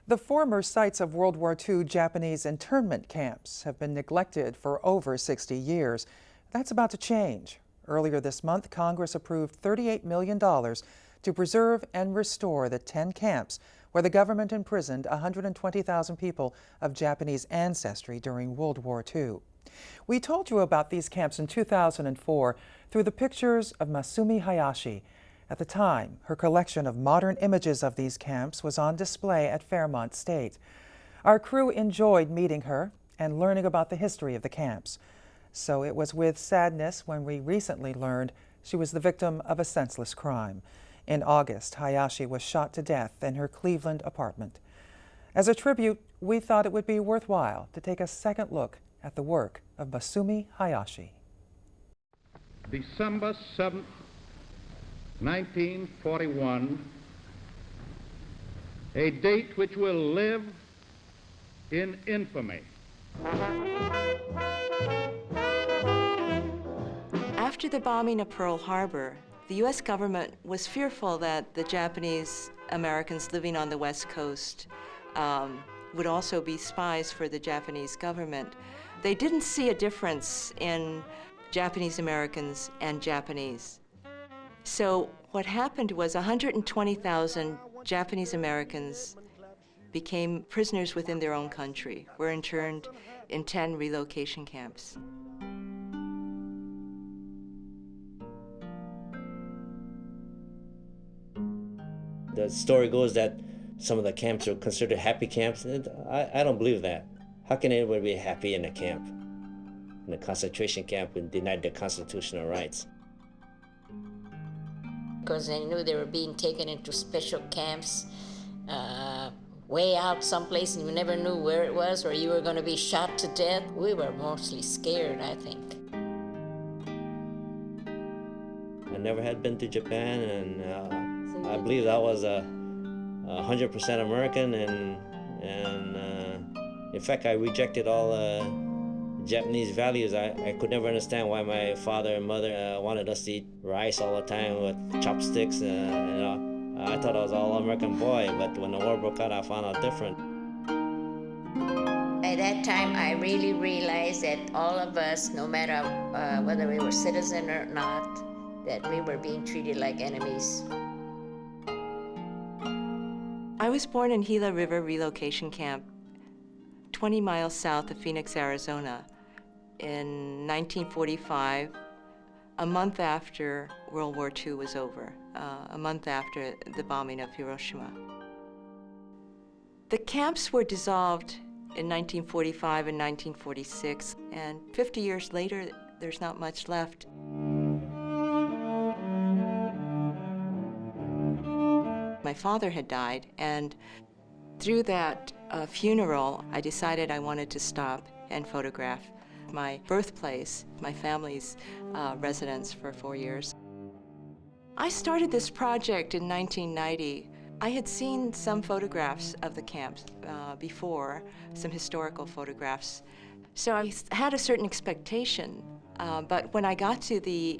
The former sites of World War II Japanese internment camps have been neglected for over 60 years. That's about to change. Earlier this month, Congress approved $38 million to preserve and restore the 10 camps where the government imprisoned 120,000 people of Japanese ancestry during World War II. We told you about these camps in 2004 through the pictures of Masumi Hayashi. At the time, her collection of modern images of these camps was on display at Fairmont State. Our crew enjoyed meeting her and learning about the history of the camps. So it was with sadness when we recently learned she was the victim of a senseless crime. In August, Hayashi was shot to death in her Cleveland apartment. As a tribute, we thought it would be worthwhile to take a second look at the work of Masumi Hayashi. December 7th, 1941, a date which will live in infamy. After the bombing of Pearl Harbor, the U.S. government was fearful that the Japanese Americans living on the West Coast would also be spies for the Japanese government. They didn't see a difference in Japanese Americans and Japanese. So what happened was 120,000 Japanese Americans became prisoners within their own country, were interned in 10 relocation camps. The story goes that some of the camps are considered happy camps. I don't believe that. How can anyone be happy in a camp, in a concentration camp, and denied their constitutional rights? Because they knew they were being taken into special camps, way out someplace, and you never knew where it was, or you were going to be shot to death. We were mostly scared, I think. I never had been to Japan, and I believe I was 100% American, and in fact, I rejected all Japanese values. I could never understand why my father and mother wanted us to eat rice all the time with chopsticks. I thought I was all American boy, but when the war broke out, I found out different. At that time, I really realized that all of us, no matter whether we were citizens or not, that we were being treated like enemies. I was born in Gila River Relocation Camp, 20 miles south of Phoenix, Arizona, in 1945, a month after World War II was over, a month after the bombing of Hiroshima. The camps were dissolved in 1945 and 1946, and 50 years later, there's not much left. My father had died, and through that funeral, I decided I wanted to stop and photograph my birthplace, my family's residence for 4 years. I started this project in 1990. I had seen some photographs of the camps before, some historical photographs. So I had a certain expectation, but when I got to the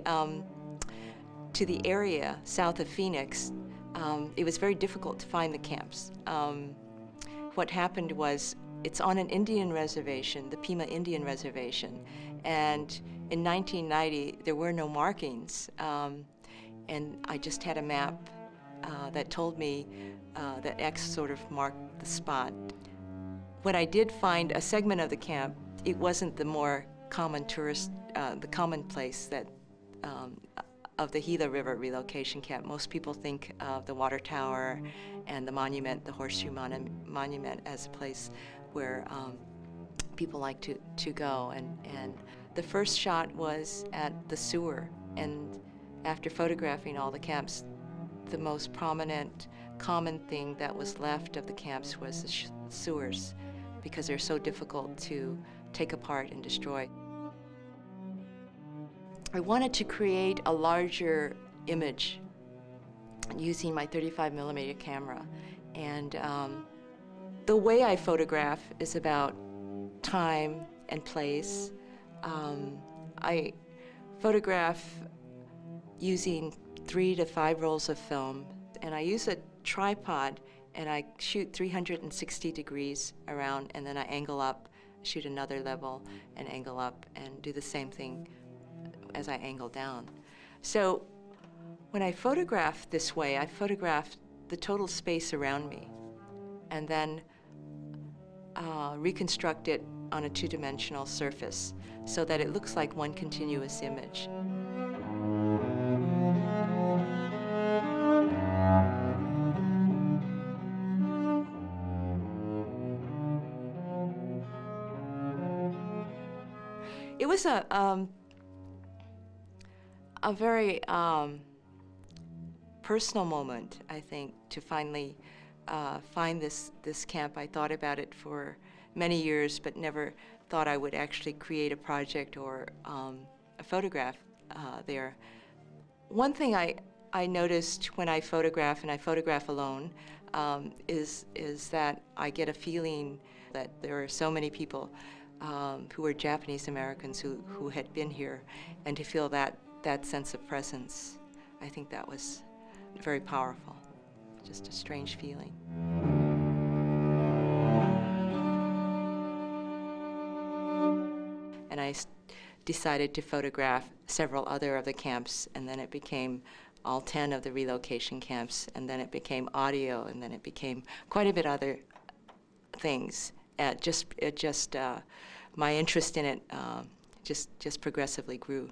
area south of Phoenix, it was very difficult to find the camps. What happened was, it's on an Indian reservation, the Pima Indian Reservation, and in 1990 there were no markings, and I just had a map that told me that X sort of marked the spot. When I did find a segment of the camp, it wasn't the more common tourist, the common place that of the Gila River Relocation Camp. Most people think of the water tower and the monument, the Horseshoe Monument, as a place where people like to go. And the first shot was at the sewer. And after photographing all the camps, the most prominent, common thing that was left of the camps was the sewers, because they're so difficult to take apart and destroy. I wanted to create a larger image using my 35mm camera. And the way I photograph is about time and place. I photograph using 3 to 5 rolls of film, and I use a tripod and I shoot 360 degrees around, and then I angle up, shoot another level, and angle up, and do the same thing as I angle down. So when I photograph this way, I photograph the total space around me, and then reconstruct it on a two-dimensional surface so that it looks like one continuous image. It was a very personal moment, I think, to finally find this camp. I thought about it for many years, but never thought I would actually create a project or a photograph there. One thing I noticed when I photograph, and I photograph alone, is that I get a feeling that there are so many people who were Japanese Americans who had been here, and to feel that sense of presence, I think that was very powerful. Just a strange feeling. And I decided to photograph several other of the camps, and then it became all 10 of the relocation camps, and then it became audio, and then it became quite a bit other things. My interest in it just progressively grew.